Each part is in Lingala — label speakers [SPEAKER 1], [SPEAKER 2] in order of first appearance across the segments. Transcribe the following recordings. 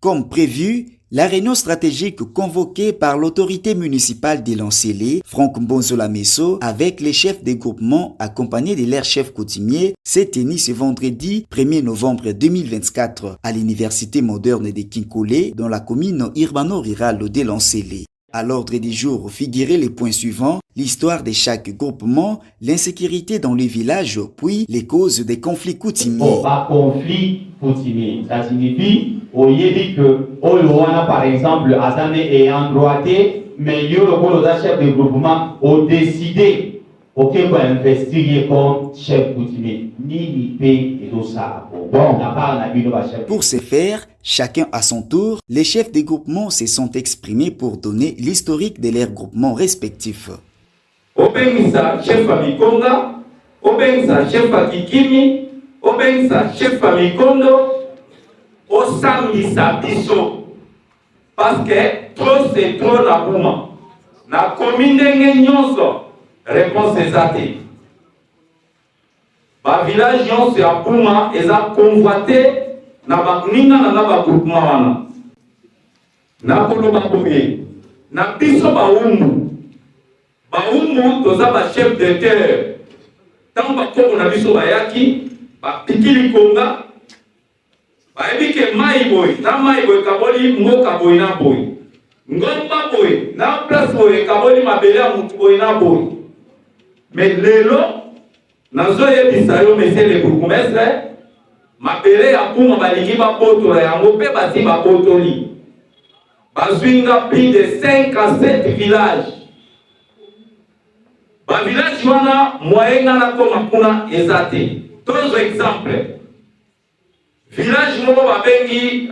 [SPEAKER 1] Comme prévu, la réunion stratégique convoquée par l'autorité municipale d'Elancélé, Franck Mbonzola Messo, avec les chefs des groupements accompagnés de leurs chefs coutumiers, s'est tenue ce vendredi 1er novembre 2024 à l'université moderne de Kinkole dans la commune urbano-rurale d'Elancélé. À l'ordre du jour figuraient les points suivants: l'histoire de chaque groupement, l'insécurité dans les villages, puis les causes des conflits coutumiers.
[SPEAKER 2] Pas conflit coutumier, ça signifie au yébi que Oloana par exemple attendait et endroité, mais il y a le chef de groupement ont décidé auquel va investir comme chef coutumier ni paix et tout ça. Pour
[SPEAKER 1] ce faire, chacun à son tour, les chefs des groupements se sont exprimés pour donner l'historique de leurs groupements respectifs.
[SPEAKER 3] Obengisa chef famille Konga, Obengisa chef Kikimi, Obengisa chef famille Kondo, Osamisa biso. Parce que trop c'est trop la bouma. Na commune nyonso réponse exacte. Ba village nyonso ya bouma eza convoité na bakuninga na ba groupement wana. Na koloba boye. Na biso ba umu. Baoumu toza ba chef de terre. Tant bakoko na biso bayaki, ba pikili konga. Ba ebike mai boy, na mai boy kaboli mboka boy na boy. Ngomba boy, na place boy kaboli mabele ya mutu boy na boy. Mais lelo nazo yebisa yo monsieur le bourgmestre, mabele ya kuma balingi ba botola yango pe basi ba botoli. Bazwinga plus de 5 à 7 villages. Ba village wana moyenga na koma kuna ezate. Trois exemples. Village moko babengi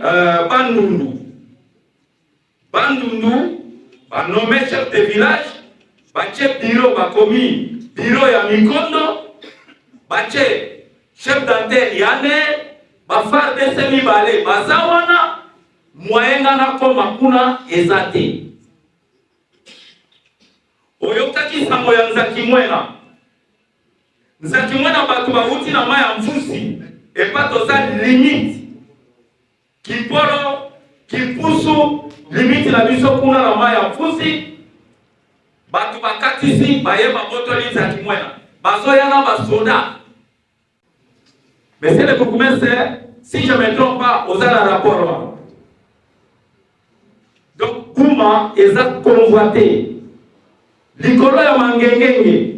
[SPEAKER 3] Bandundu. Bandundu ba nommé chef de village, ba chef bureau ba komi, bureau ya Mikondo, ba chef d'antenne yane, ba far de semi balé bazawana moyenga na koma kuna ezate. Oyokaki sango ya Nzakimwena. Nzakimwena batu bauti na maya mfusi. Epa toza limite. Kipolo, kipusu, limite la biso kuna na maya mfusi. Batu bakatisi, baye babotoli Nzakimwena. Bazoya na basoda. Monsieur le bourgmestre, si je ne me trompe pas, aux rapport. Donc, Kouma est convoité. Likolo ya mangengenge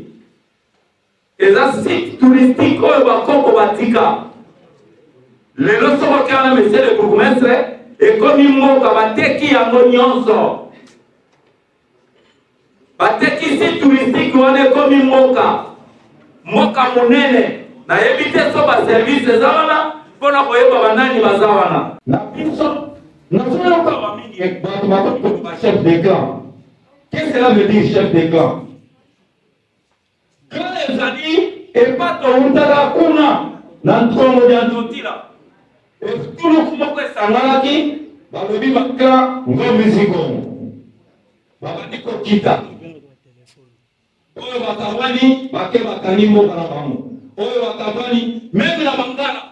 [SPEAKER 3] eza site touristique oyo bakoko batika lelo soko kana monsieur le bourgmestre ekomi mboka bateki yango nyonso bateki site touristique wana ekomi mboka monene na yebite so ba service eza wana mpona koyeba banani baza wana na biso nazoyoka bamingi bato bakoki ba chef de clan. Qu'est-ce que cela veut dire, chef de clan? Quand les amis, et pas ton kuna, n'entrons d'Antotila. Et tout le monde qui s'en a dit, bah le bim clan, on va musico. Bah diko kita. Oyo batawani, bake bakanimo barabamu. Oyo batawani, même la mangala.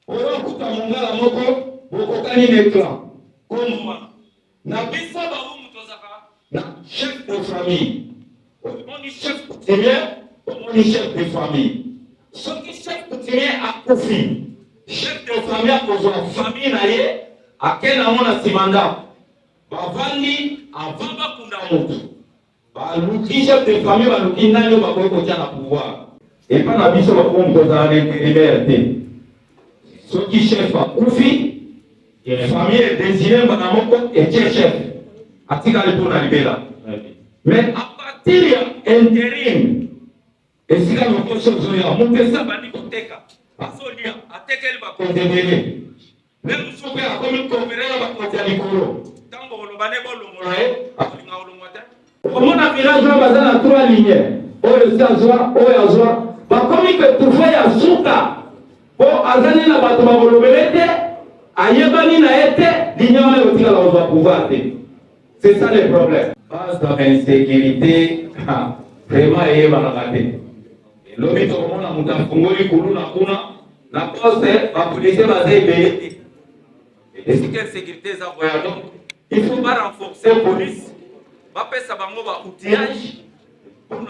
[SPEAKER 3] Oyo kuta mangala moko, boko kanine clan. Comme na bisa ba na chef de famille. On dit chef coutumier, on dit chef de famille. Ce qui chef coutumier a profit. Chef de famille a besoin de famille naie, à quel moment on a ce mandat. Bavandi, avant de kunda mutu. Baluki chef de famille, baluki nani va koya na pouvoir. Et pas la biso va prendre dans l'intérieur. Ce qui chef a profit, et la famille est désirée, madame et chef. Atika lepona libela. Mais à partir de l'intérim, et si la locomotion zoya, mon pesa bani koteka, asolia, ateka il va contenir. Même soupe a comme une conférence va contenir koro. Tango lobane bolo morae, akolinga olomwata. Comment na village là bazana trois lignes. Oyo azwa, oyo azwa. Ba komi que tu fais ya suka. Bo azani na bato ba bolobelete, ayebani na ete, ligne wana yotika la va pouvoir te. C'est ça le problème. Base de l'insécurité, vraiment, il y a des l'homme est au monde, on a fongoli, kuna, na poste, la police va se Et c'est quelle sécurité ça voyage. Donc, il faut pas renforcer la police, pas faire ça par outillage pour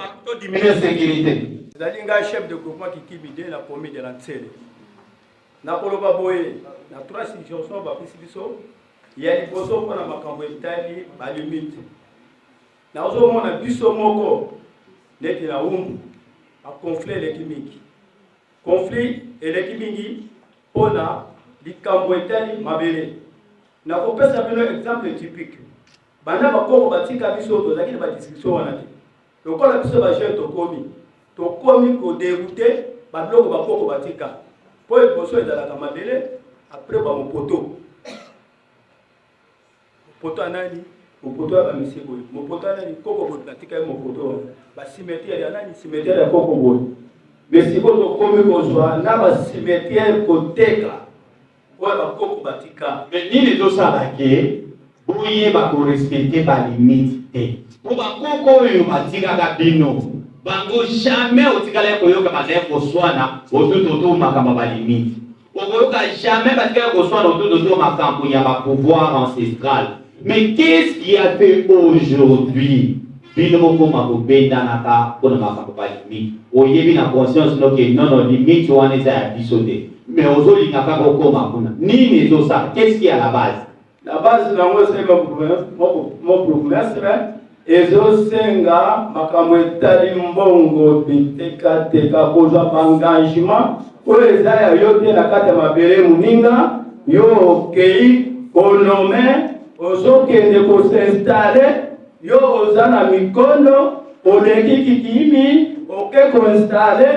[SPEAKER 3] diminuer la sécurité.
[SPEAKER 4] Zalinga chef de groupement qui kibide la commune de Lantsele. Na koloba boye na trois situations ba pisibiso ya liboso pona makambo etali ba limite. Na ozo mona biso moko neti na a conflit électrique. Conflit électrique pona likambo etali mabele. Na kopesa bino exemple typique. Bana bakoko batika biso to zakini ba discussion wana te. Lokola biso ba jeune to komi ko dérouter ba biloko bakoko batika. Po eboso ezalaka mabele après ba mopoto. Poto anani mopoto ya ba misiko. Mopoto anani koko batika mopoto. Ba cimetière ya nani cimetière ya koko boy. Mais si ko komi ko zwa na ba cimetière koteka. Ouais, bah, koko batika.
[SPEAKER 2] Mais ni les autres salariés, vous y va respecter la limite. Pour ba koko yo batika kabino, bango jamais otikala ko yo kama leko swana, otuto makamba ba limite. Okoyoka jamais batika ko swana otuto makambo ya ba pouvoir ancestral. Mais qu'est-ce qui a fait aujourd'hui? Bino moko makobenda naka pour makambo ba limite. Oyebi na conscience no que non limite wana eza ya bisote. Mais aujourd'hui, il n'y a pas beaucoup de ni les autres. Qu'est-ce qui est à la base?
[SPEAKER 4] La base, c'est mon problème. Et je sais que je mbongo biteka teka koza engagement pour les aïeux yote la carte mabere muninga yo kei onome ozoke de ko s'installer yo ozana mikono oleki kikimi oke ko installer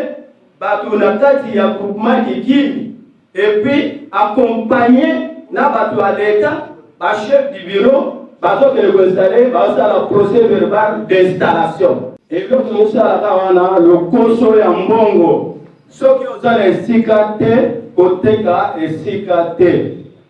[SPEAKER 4] batu na kati ya groupement kikimi et puis accompagner na batu à l'état ba chef du bureau bazo que le installer ba ça la procès verbal d'installation et donc nous ça la wana le koso ya mbongo soki ozana esika te koteka esika te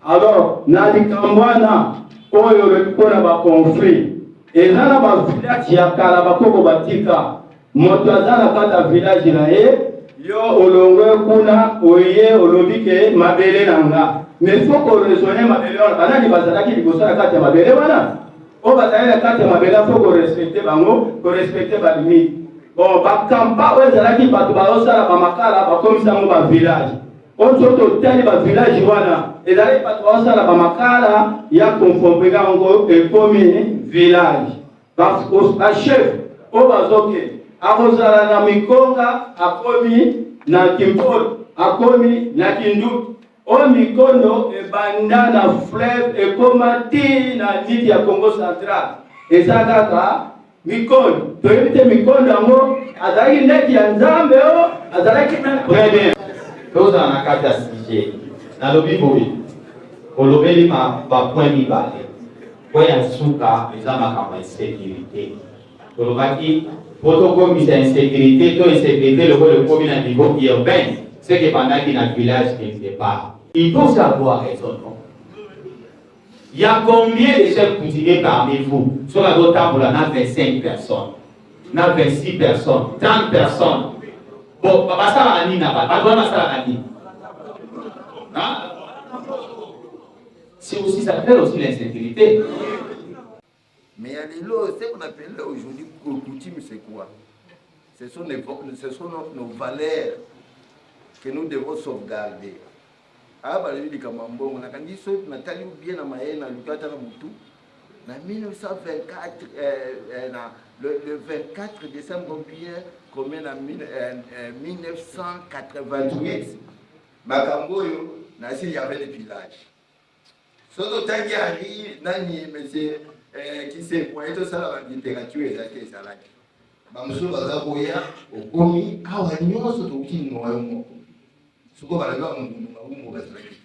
[SPEAKER 4] alors na likambwana oyo lekona ba conflit ezana ba village ya kala bakoko batika moto azana kata village na ye yo olongwe kuna oye olobike mabele nanga mais faut qu'on raisonne mabele wana banani bazalaki liboso na kati ya mabele wana o bazali na kati ya mabele faut qu'on respecte bango ko respecte ba limite bon bakampa oyo ezalaki bato baosala bamakala bakomisa ngo ba village oyo totali ba village wana ezalaki bato baosala bamakala ya konfombreka ngo ekomi village parce que ba chef o bazoke akozala na mikonga akomi na kimpolo akomi na kindu o mikono ebanda na fleuve ekoma ti na niti ya Congo central eza kaka mikono toyebi te mikono yango azalaki ndeti ya nzambe o azalaki
[SPEAKER 2] très bien tozala na kati ya sujet nalobi boye olobeli bapoint mibale po ya suka eza makambo ya sécurité tolobaki protokomisa insécurité, to insécurité, le commun à niveau urbain, c'est que pendant qu'il y a un village quelque part. Il faut savoir raisonnement. Il y a combien de chefs coutumiers parmi vous? Sur la route, on a 25 personnes, on a 26 personnes, 30 personnes. Bon, papa, ça va aller là-bas, pas vraiment ça va aller. Hein? C'est aussi, ça fait aussi l'insécurité.
[SPEAKER 5] Mais il y a des lois, ce qu'on appelle aujourd'hui coutume, c'est quoi? Ce sont nos valeurs que nous devons sauvegarder. Ah, bah, je dis que on a dit ça, Nathalie ou bien à Maïna, en 1924, le 24 décembre, combien en 1988, Makamboyo, il y avait des villages. Surtout, Tangiari, monsieur. Qui s'est pointé tout ça la littérature exacte ça là. Bamuso bazaboya okomi awa nyonso to kino ayo. Suko balaga mungu bazalaki.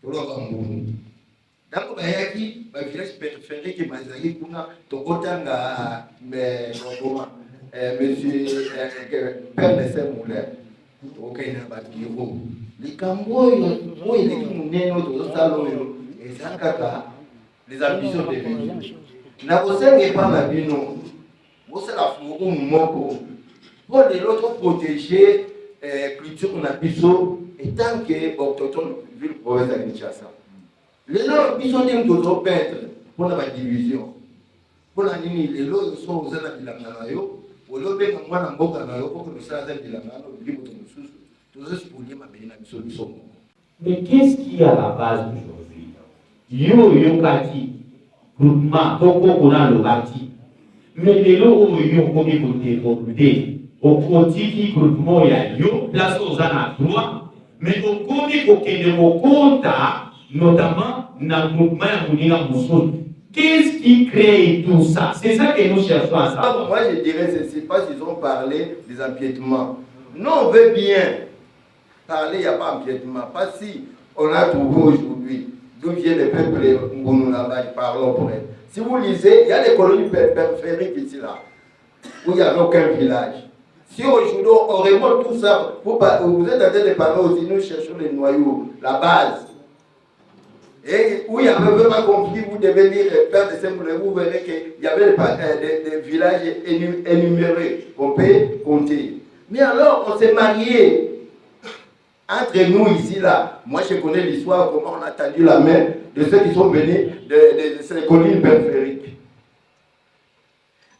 [SPEAKER 5] Tolo ba mungu. Dako bayaki ba village périphérique qui bazali kuna to kotanga mais comment monsieur père de Saint-Moulin. OK na ba kiro. Likambo yo moyi leki muneno to salo yo ezakaka les ambitions de vie. Na osenge pas na bino. Você la fuku moko. Pour de l'autre protéger culture na biso et tant que autochtone ville province de Kinshasa. Les lots, ils sont des d'autres peintres pour la division. Pour la nini, les lots sont aux ailes de la Nanayo. Pour le bien, moi, dans beaucoup de pour que nous soyons de la Nanayo, nous disons que nous sommes tous pour dire ma solution.
[SPEAKER 2] Mais qu'est-ce qu'il y a à la base aujourd'hui? Yo kati, groupement, toko kona le bati. Mais les lots yo komi kote kote, au kotiki groupement ya yo, place aux ana droit, mais au komi kote de mo konta, notamment dans le groupement ya moninga moussoul. Qu'est-ce qui crée tout ça? C'est ça que nous cherchons à savoir.
[SPEAKER 5] Moi, je dirais ceci, pas s'ils ont parlé des empiètements. Nous, on veut bien parler, il n'y a pas d'empiètement. Pas si on a trouvé aujourd'hui d'où vient le peuple Mbounounaba, parlons pour elle. Si vous lisez, il y a des colonies périphériques ici, là, où il n'y avait aucun village. Si aujourd'hui on remonte tout ça, vous êtes en train de parler aussi, nous cherchons les noyaux, la base. Et où il y avait vraiment conflit, vous devez dire, père de Saint-Moulin, vous verrez qu'il y avait des villages énumérés qu'on peut compter. Mais alors, on s'est mariés entre nous ici, là. Moi, je connais l'histoire, comment on a tendu la main de ceux qui sont venus de ces collines périphériques.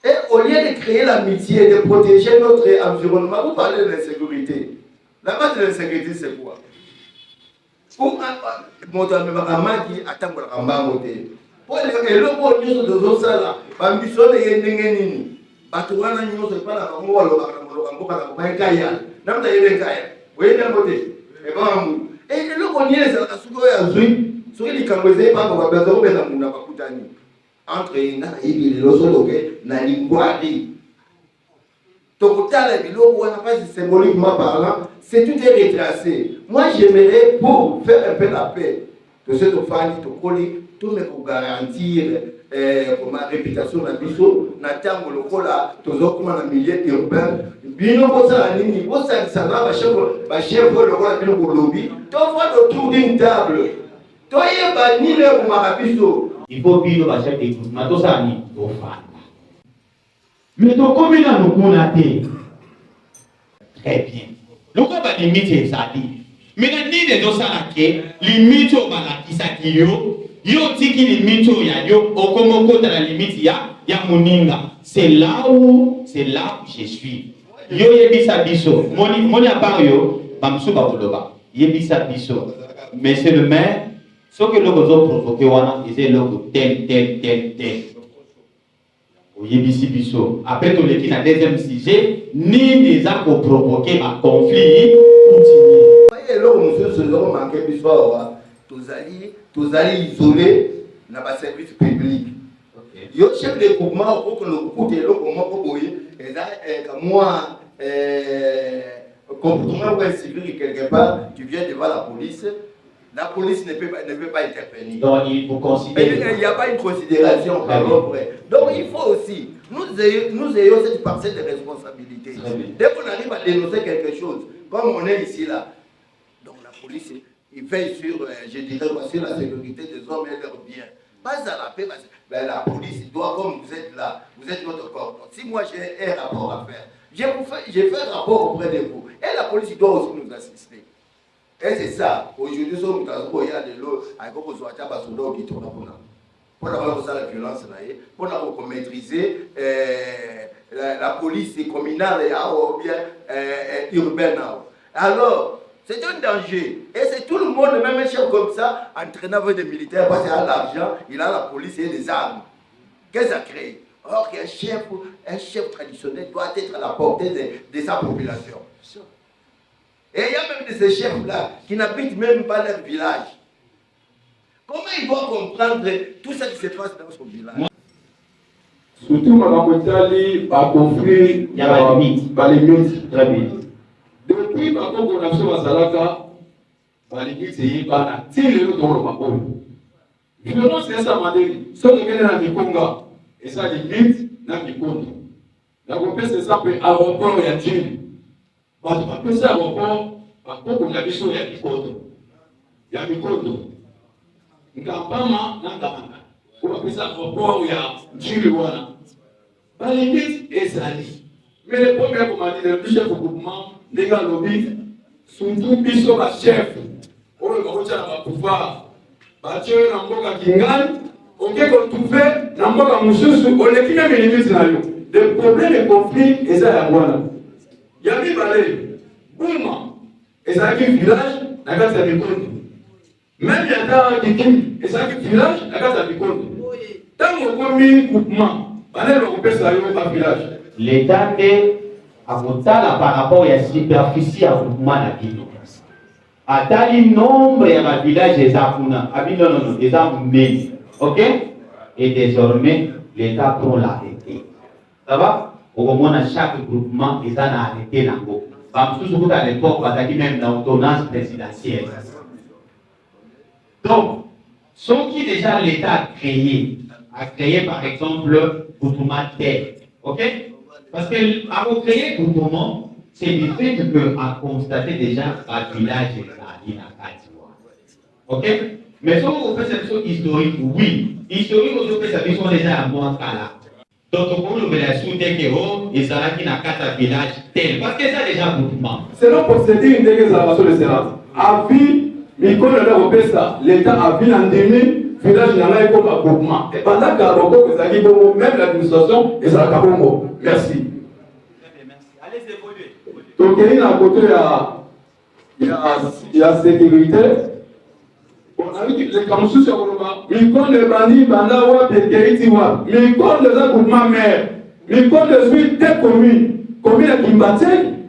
[SPEAKER 5] Et au lieu de créer l'amitié, de protéger notre environnement, vous parlez de l'insécurité. La base de l'insécurité, c'est quoi? Pour moto amaki atambola mbango te po eloko nyonso tozosala bambisone ye ndenge nini bato wana nyonso epana bango balobaka na moloka mboka na baekaya namta yele ekaya oyenda ngo te ebangu eloko nini ezalaka soki oyo azwi soki likambo ezali bango babaza kobeza munda bakutani entre nga nayebi lelo soloke na lingwari tokotala biloko wana pasi symboliquement parlant, c'est tout est retracé. Moi j'aimerais pour faire un peu la paix que cette famille te colle, tout me pour garantir pour ma réputation na biso na tango lokola tozokuma na milieu urbain bino bosala nini bosala ba chef lokola bino ko lobby to faire autour d'une table to yeba ni le pour ma biso
[SPEAKER 2] il faut bino ba chef de groupement to ça ni to fa. Mais donc, comme il a nous connaît, très bien. Le quoi va limiter ça dit. Mais la ni de dos ça qui limite au balakisa qui yo tiki limite au ya yo au comme côté la limite ya moninga. C'est là où je suis. Yo yebisa biso. Moni a part yo bamsu ba koloba. Yebisa biso. Mais c'est le maire ce que le gozo provoqué wana c'est le tel. Après tout le na deuxième sujet, ni des actes pour provoquer un conflit continue.
[SPEAKER 5] Et là, nous avons manqué l'histoire. Tous allés isolés dans le service public. Le chef de groupement, pour que nous écoutons le comment pour moi, comportement civil quelque part, tu viens devant la police ne peut pas intervenir.
[SPEAKER 2] Donc il faut considérer.
[SPEAKER 5] Il n'y a pas une considération par l'autre. Donc il faut aussi, nous ayons cette parcelle de responsabilité. Dès qu'on arrive à dénoncer quelque chose, comme on est ici là, donc la police, il veille sur, je dirais, sur la sécurité des hommes et leurs biens. Pas à la paix, mais la police doit, comme vous êtes là, vous êtes notre corps. Donc, si moi j'ai un rapport à faire, j'ai fait un rapport auprès de vous. Et la police doit aussi nous assister. Et c'est ça. Aujourd'hui, nous sommes dans de l'eau, avec qui tourne pour avoir la violence, pour maîtriser la police communale ou bien urbaine. Alors, c'est un danger. Et c'est tout le monde, même un chef comme ça, entraînant avec des militaires, parce qu'il a l'argent, il a la police et des armes. Qu'est-ce que ça crée? Or qu'un chef traditionnel doit être à la portée de sa population. Et il y a même de ces chefs-là qui n'habitent même pas leur village. Comment ils vont comprendre tout ça qui se passe dans son village?
[SPEAKER 4] Surtout, Mme Moutali va conflit
[SPEAKER 2] dans les limites. Très bien.
[SPEAKER 4] Depuis qu'on a fait Mazalaka, les limites, c'est pas la télé dans le Mako. Violence, c'est ça, Madeleine. Ce qui est dans les Conga, et ça, limite, dans les Conga. La compétence, c'est ça, peut avoir un Yadjin. Parce que ça, on a vu sur les Mikoto. Il y a Mikoto. Nkapama nangamanga. On appelle ça rapport, il y a Djiliwana. Les limites, et ça dit. Mais le premier commandant, le chef du groupement, les gars lobby, surtout Bisso, ma chef, on va pouvoir.
[SPEAKER 3] batie na mboka Kingali, oke retrouver na mboka mususu, oleki même limite na yo. Le problème et conflit est ça ya mwana. Ya mibale, Buma, ezalaki village na kati ya Bikondo. Même yata Kiki, ezalaki village na kati ya Bikondo. Tango komi groupement, banelo kopesa yo ba village.
[SPEAKER 2] L'État a kotala par rapport à la superficie à groupement na bino. Atali nombre ya village ezakuna, abino non, ezakune. OK? Et désormais, l'État prend l'arrêté. Ça va? Au moins, chaque groupement est arrêté là. Surtout à l'époque, on a même l'ordonnance présidentielle. Donc, ce qui déjà l'État a créé par exemple le groupement terre. OK? Parce qu'à créer le groupement, c'est du fait qu'on a constaté déjà un village qui a OK? Mais si on fait cette chose historique, oui. Historique, on fait cette chose déjà à moi, là. Donc, on peut la soutenir que les Arabes qui n'ont qu'un village tel. Parce que ça déjà groupement.
[SPEAKER 3] C'est là pour se dire une déclaration de séance. À vie, l'État a vu en demi, village n'a pas comme un groupement. Et pendant que même l'administration, et ça a Kabongo. Merci.
[SPEAKER 2] Allez évoluer.
[SPEAKER 3] Donc, il y a un côté, il y a sécurité. On a vu que les Kamsous sur le bas, Mikon de Bandi, Bandawa, Pekeritiwa, Mikon de groupement maire, Mikon de suite des communes, commune à Kimbate,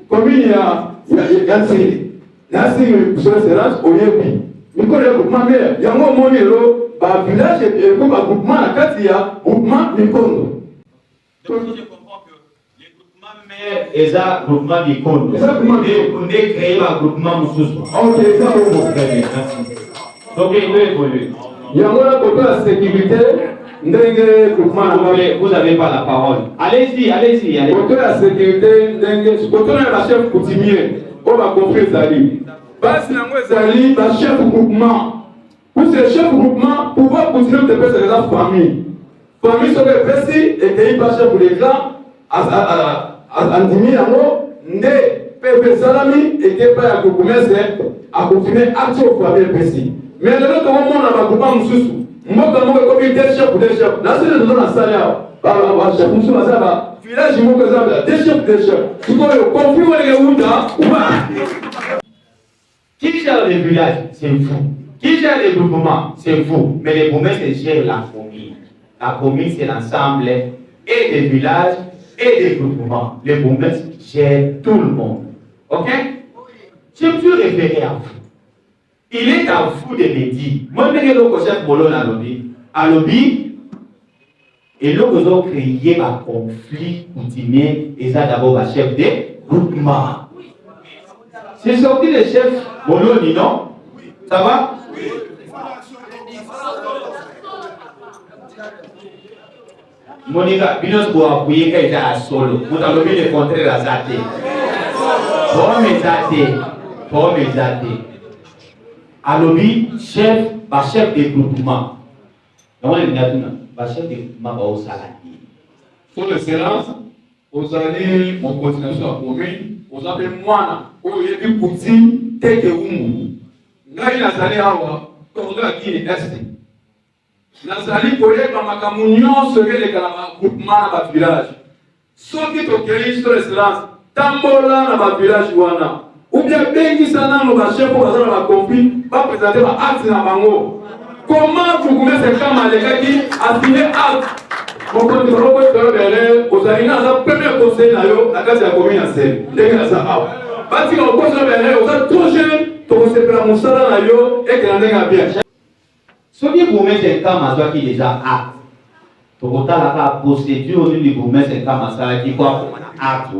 [SPEAKER 3] commune à Yansiri. Yansiri, sur le Sénat, au Yébi. Mikon de groupement maire, Yango Monero, par village et comme un groupement à Katia, groupement Mikondo.
[SPEAKER 2] Donc, je comprends que les groupements maires et un groupement Mikondo. On est créé un groupement Moussous.
[SPEAKER 3] Ok, ça va.
[SPEAKER 2] Donc, il peut évoluer.
[SPEAKER 3] Il y a un côté de la sécurité,
[SPEAKER 2] vous n'avez pas la parole. Allez-y, allez-y.
[SPEAKER 3] Côté de la sécurité, côté de la chef coutumier, on va compris Zali. Parce que Zali, la chef groupement. Pour ce chef groupement, pouvoir continuer de faire la famille. Famille sur le Pessi, et qu'il pas chef pour les clans, à Ndimi, Ndé, Pepe Salami, et qu'il pas à groupement, à continuer à action pour la Pessi. Mais le autre moment, on a un groupement Moussou. Moi, comme des chefs ou des chefs. Là, c'est le nom de la salle. Chef Moussou, là, village, il faut que des chefs ou des chefs. Tu vois, le conflit, on est où là?
[SPEAKER 2] Qui gère les villages? C'est vous. Qui gère les groupements? C'est vous. Mais les groupements, c'est gère la commune. La commune, c'est l'ensemble et des villages et des groupements. Les groupements gèrent tout le monde. OK? Je me suis référé à vous. Il est à vous de me dire. Moi, je suis le chef Bolo à lobby. À lobby, et là, vous avez créé un conflit coutumier, et ça d'abord un chef de groupement. C'est sorti le chef Bolo, non? Ça va? Monica, Binos pour appuyer qu'il est à solo. Vous avez le contraire à Zate. Pour me Zate. À lobby, chef de groupement. Donc, chef de groupement au salarié.
[SPEAKER 3] Sur le silence, vous allez en continuation à commune, vous avez moi, où il y a des coutumes, tel que vous. Là, il a allé à Congo à Guinée Est. Nazali collègue dans ma communion serait les groupements dans ma village. Ceux qui ont créé sur le silence, tambola dans ma village, ou bien Bengi Sana, nos chefs pour dans ma conflit, va présenter ma acte dans Bango. Comment vous commencez à faire les qui a signé acte? Mon compte de l'eau, aux aliments, la première conseil, la case de la commune à Seine. Dès que ça a. Parce qu'on pose le béré, on a trop jeune, on se prend mon salaire et que l'on a bien.
[SPEAKER 2] Ce qui vous met un cas, ma qui déjà acte. Pour la procédure, vous met un cas, ma qui quoi acte.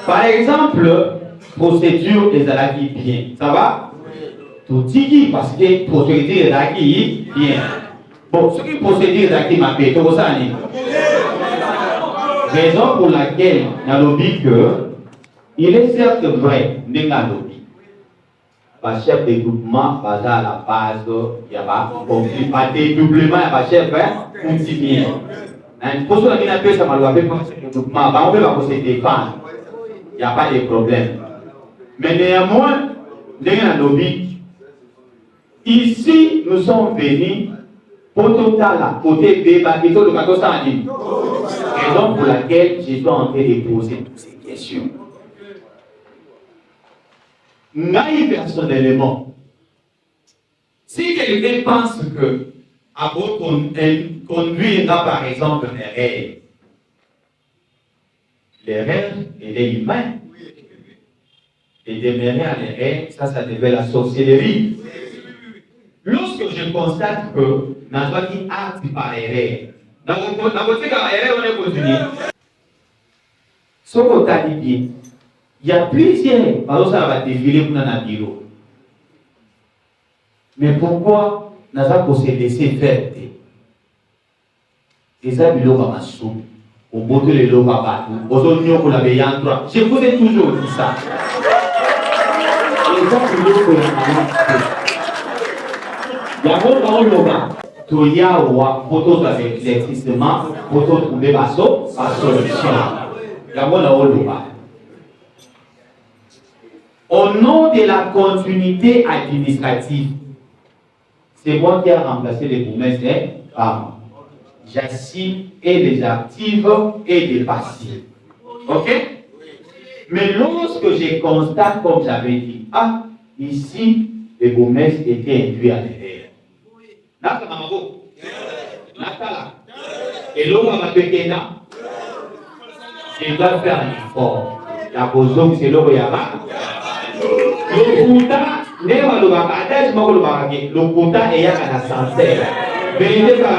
[SPEAKER 2] Par exemple, procédure des alaki bien. Ça va? Tout dit parce que procédure des alaki bien. Bon, ce qui procédure des alaki m'a fait, tout ça. Raison pour laquelle il y a lobby que il est certes vrai, mais il y a lobby. Le chef de groupement, à la base, il y a pas dédoublement, il y a pas chef coutumier. Pour ceux qui n'ont pas ça, on va faire le groupement, on va se défendre. Il n'y a pas de problème. Mais néanmoins, il y a un lobby. Ici, nous sommes venus pour Totala, côté Béba, et tout le Raison pour laquelle je suis en train de poser toutes ces questions. Moi, personnellement, si quelqu'un pense que avant qu'on conduira par exemple l'erreur, il est humain. Et demeurer à l'erreur, ça devait la sorcellerie. Lorsque je constate que n'a qui acte par erreur, dans votre erreur, on est continué. Ce qu'on t'a dit bien, il y a plusieurs, par exemple, ça va défiler pour un bureau. Mais pourquoi n'a pas se laisser faire? Et ça, il y a un sou. Au bout de l'eau, aujourd'hui, on l'a payé en droit. Je vous ai toujours dit ça. Et ça, il y a un loba. Il y a un photo avec l'électricement pour trouver la solution. Il y a un loba. Au nom de la continuité administrative, c'est moi qui ai remplacé les bourgmestres par j'assume et les actifs et les passifs. Ok? Mais lorsque je constate, comme j'avais dit, ici, les bourgmestres étaient induits à l'erreur. Et l'homme va te dire, je dois faire un effort. La position, c'est l'homme qui a le Kouta, le Kouta est à sincère. Vérité par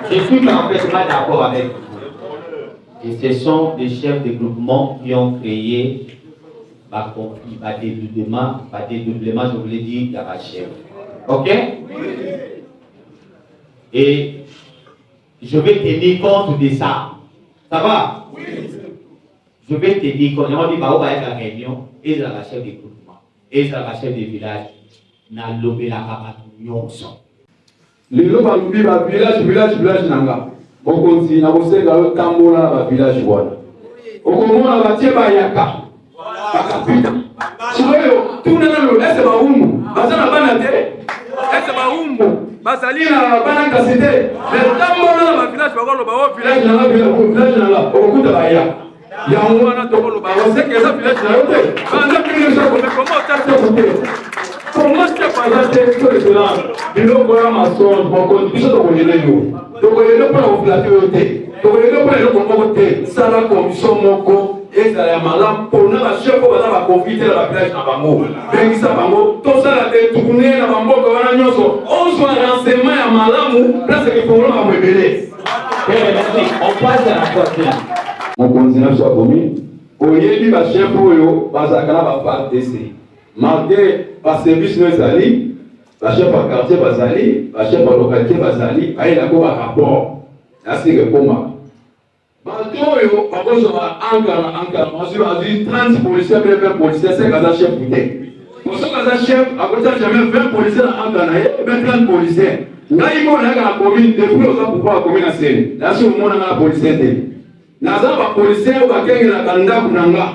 [SPEAKER 2] je suis parfaitement d'accord avec vous. Et ce sont des chefs de groupement qui ont créé dédoublement, je voulais dire, dans la chef. Ok? Et je vais tenir compte de ça. Ça va? Oui. Je vais tenir compte. On dit, bah, on va être à la réunion, et dans la chef de groupement, et dans la chef de village. Na lobé la rabatou nyonso.
[SPEAKER 3] Le loba lubi ba village nanga. Okonzi na bosenga yo tambola ba village wana. Okomona ba tie ba yaka. Bakapita. Siboyo tunana lo ese ba umu. Bazana bana te. Ese ba umu. Bazali na bana kasite. Le tambola na ba village ba ko lo ba village nanga. Okuta ba yaka. Ya mwana tokolo ba oseke za village na yo te. Banda kile so ko comment ta te. Comment tu as passé ce là? Il faut voir ma soeur, mon condition de connaître nous. Donc il faut pas flatter au thé. Donc il faut pas le comporter. Ça la commission mon co et ça la malade pour nous la chef pour va profiter de la plage na bango. Ben ça bango, tout ça la détourner na bango ko wana nyonso. On soit renseignement ya malamu, place que pour nous va rebelle. On passe à la prochaine. On continue sur commune. Oyebi ba chef oyo bazakana ba part d'essai. Malgré par service Zali, la chef à quartier Bazali, la chef à localité Bazali, il a un rapport. C'est le coma. Malgré par contre, on a dit 30 policiers, 20 policiers, c'est un chef bouteille. Pour ce qu'un chef, à côté de jamais 20 policiers en Ghana, 20 policiers. Là, il faut la commune, depuis le temps pour la commune à Séné. Là, c'est au monde de la police. Là, les policiers, on va gagner la Kanda Kunanga.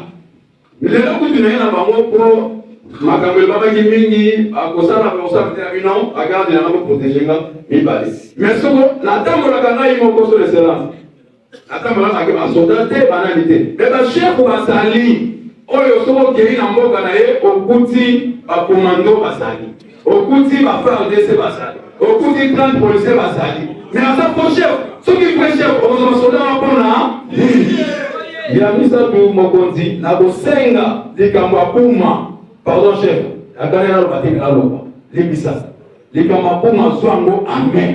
[SPEAKER 3] Les gens qui viennent à Bango pour makambo baba ki mingi akosala non agarde na ko protéger nga mibale mais soko na tambola kana imo ko so excellence na tambola na ke soldat te banalité mais ba chef basali oyo soko keri na mboka na ye okuti ba commando basali okuti ba FARDC basali okuti 30 policiers basali mais asa ko chef soki ko chef o soldat pona ya misa tu mokonzi na ko senga likambo apuma. Pardon, chef. La carrière de Batik Aloba. Les Bissas. Les Kamapouma Zwango, amen.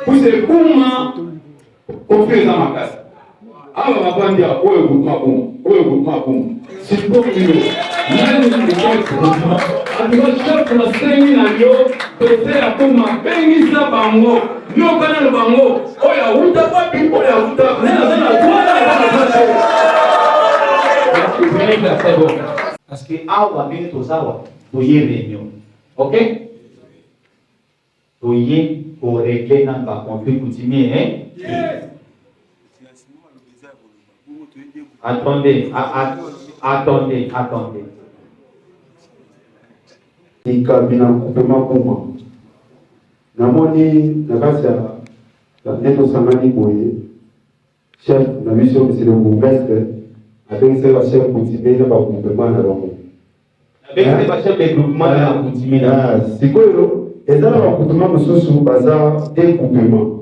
[SPEAKER 3] Vous savez, comment on fait dans ma casse? Ah, ma bande, oh, écoute ma pomme. Oh, écoute ma pomme. C'est pour lui. Même si le chef, en tout cas, chef, pour la 5000 agneaux, de faire la pomme, béni ça, bango. Nous, on connaît le bango. Oh, ya, outa, papi, oh, ya, outa. C'est bon. Parce que awa bien tout ça pour y réunion. OK? Pour y pour régler dans le conflit coutumier hein? Attendez.
[SPEAKER 6] ikabina kupema kuma namoni nakasa neno samani boye chef na mission monsieur le bourgmestre avec ce chef coutumier na ba kupema na longo
[SPEAKER 2] avec ce chef de groupement na coutumier
[SPEAKER 6] sikoyo ezala ba kupema mususu baza ekupema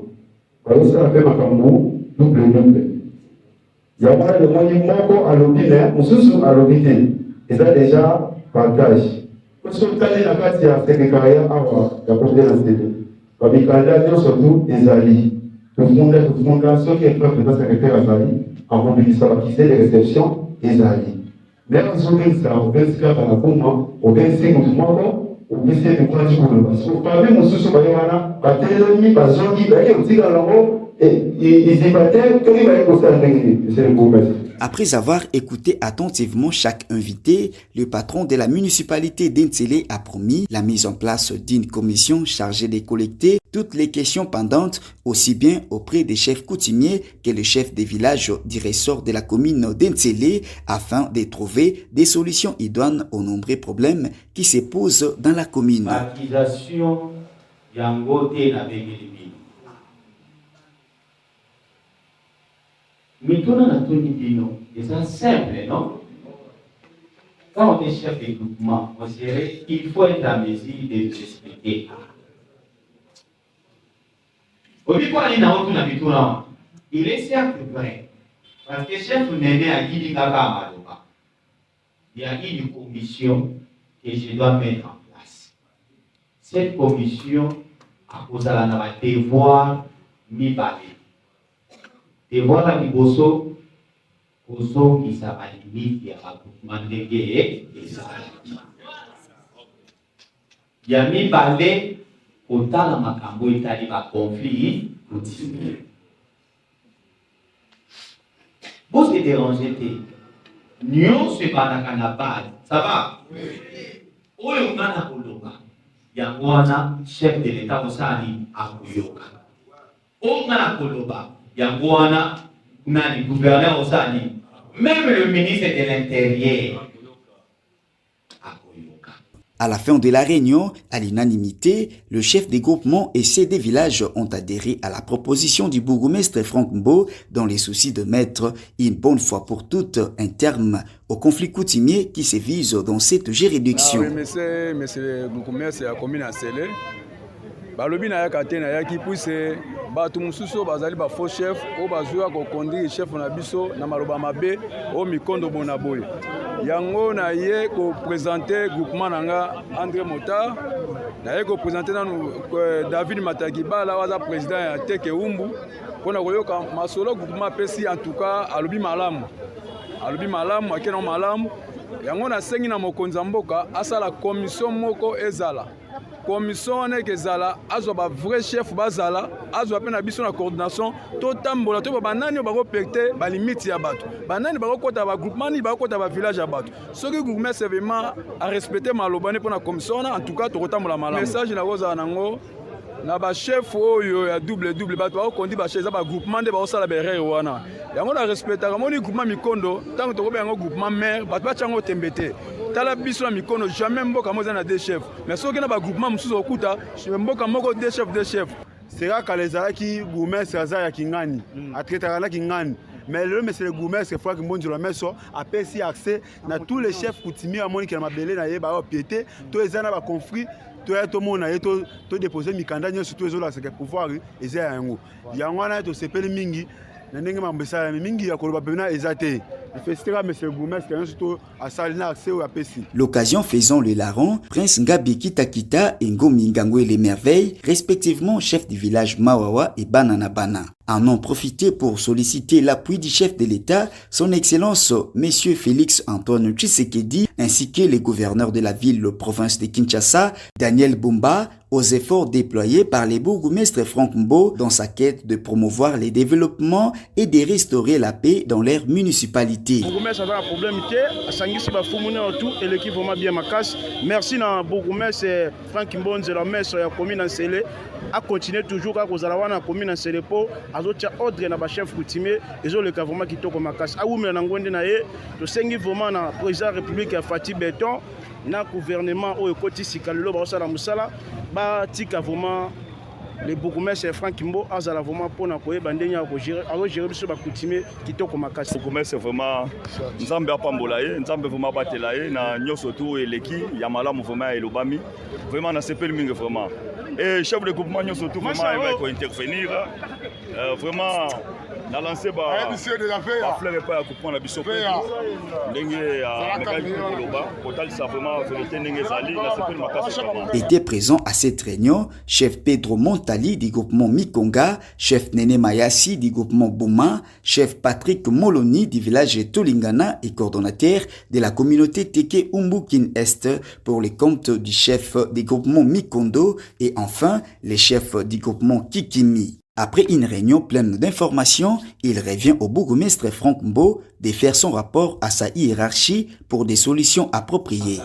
[SPEAKER 6] bayosala pe makambo double yamana de moni moko alobine mususu alobite eza déjà partage kusukali na kati ya secrétariat awa ya coordination nationale babikanda nyo surtout ezali tufunda soki épreuve de secrétaire azali en mobilisation bakise de réception ezali mais soki ça obesika bana kuma obesi mutu moko obesi ekwaji koloba so pabe mususu bayo wana batelemi bazongi baye utika lango
[SPEAKER 1] Après avoir écouté attentivement chaque invité, le patron de la municipalité d'Intsele a promis la mise en place d'une commission chargée de collecter toutes les questions pendantes, aussi bien auprès des chefs coutumiers que les chefs des villages du ressort de la commune d'Intsele, afin de trouver des solutions idoines aux nombreux problèmes qui se posent dans la commune.
[SPEAKER 2] Mituna na tuni bino, c'est simple, non? Quand on est chef de groupement, on dirait qu'il faut être en mesure de l'expliquer. Au début, il est certes vrai, parce que chef Néné a dit il y a une commission que je dois mettre en place. Cette commission a posé un devoir mi balé. Et voilà les bosso, qui s'appelle ya mandenge et il y a mis balé au tala makambo itali ba conflit coutumier. Vous se dérangez te. Nyon se banakana bad. Ça va? Oyo ngana koloba. Yangwana chef de l'État osani akuyoka. O ngana koloba. Yangwana, nani gouverneur Osani, même le ministre de l'Intérieur.
[SPEAKER 1] À la fin de la réunion, à l'unanimité, le chef des groupements et ceux des villages ont adhéré à la proposition du bourgmestre Franck Mbo dans les soucis de mettre une bonne fois pour toutes un terme au conflit coutumier qui se vise dans cette juridiction.
[SPEAKER 7] Oui, monsieur le bourgmestre a commis un scellé. Balobi na yaka te na yaki pousse bato mususu bazali ba faux chef o bazwa ko conduire chef na biso na maloba mabe o mikondo bona boye yango na ye ko présenter groupement nanga André Mota na ye ko présenter nanu David Mataki bala waza président ya Teke Umbu pona koyoka masolo groupement pesi en tout cas alobi malamu akeno malamu yango na sengi na mokonzi mboka asala commission moko ezala commission ne kezala azwa ba vrai chef bazala azwa pe na biso na coordination to tambola to banani ba ko pecter ba limite ya bato banani ba ko kota ba groupement ni ba ko kota ba village ya bato soki gourmet c'est vraiment à respecter malobane pour na commission en tout cas to kotambola malamu message na koza nango na ba chef oyo ya double bato ba ko kondi ba chef za ba groupement de ba ko sala berere wana yango na respecter ka moni groupement mikondo tango to ko be yango groupement maire bato ba chango tembete tala biso na mikono jamais mboka moza na deux chefs mais soki na ba groupement mususu okuta mboka moko deux chefs
[SPEAKER 8] sera kaleza ki gourmet saza ya kingani atreta la kingani mais le monsieur le gourmet c'est fois que mbonzo la meso apesi accès na tous les chefs coutumiers à moni ki na mabele na ye ba piété to ezana ba conflit to mona ye to déposer mikanda nyo surtout ezola c'est que pouvoir eza yango yango na to sepeli mingi na ndenge mambesa mingi ya koloba pena ezate.
[SPEAKER 1] L'occasion faisant le larron, Prince Ngabi Kitakita et Ngomi Ngangwe les Merveilles, respectivement chef du village Mawawa et Bananabana, en ont profité pour solliciter l'appui du chef de l'État, son Excellence Monsieur Félix Antoine Tshisekedi, ainsi que les gouverneurs de la ville province de Kinshasa, Daniel Bumba, aux efforts déployés par les bourgmestres Franck Mbo dans sa quête de promouvoir les développements et de restaurer la paix dans leur municipalité.
[SPEAKER 9] Bourgmestre avait un problème que Sangisi Bafumune tout et l'équipe vraiment bien macasse. Merci à bourgmestre Franck Mbo de la messe ya commune Nsele a continué toujours à cause la commune Nsele po azotia ordre na ba chef coutumier ezo le vraiment qui toko macasse. A wumela na ngonde na ye to sengi vraiment na président république ya Fatih Beton na gouvernement oyo ekoti sika lelo baosala mosala batika vraiment le bourgmestre Franck Kimbo azala vraiment mpona koyeba ndenge azogere biso bakutime kitoko makasi.
[SPEAKER 10] Bourgmestre vraiment nzambe apambola ye, nzambe vraiment batela ye na nyonso tu eleki ya malamu vraiment elobami vraiment nasepeli mingi vraiment. Et chef de groupement nyonso tu vraiment il va intervenir vraiment na lancer ba fleur pas pour prendre la biso ndenge ya mécanisme koloba total ça vraiment vérité ndenge zali nasepeli makasi vraiment.
[SPEAKER 1] Était présent à cette réunion chef Pedro Montali du groupement Mikonga, chef Nene Mayasi du groupement Bouma, chef Patrick Moloni du village Tolingana et coordonnateur de la communauté Teke Umbukin Est pour les comptes du chef du groupement Mikondo et enfin les chefs du groupement Kikimi. Après une réunion pleine d'informations, il revient au bourgmestre Franck Mbo de faire son rapport à sa hiérarchie pour des solutions appropriées.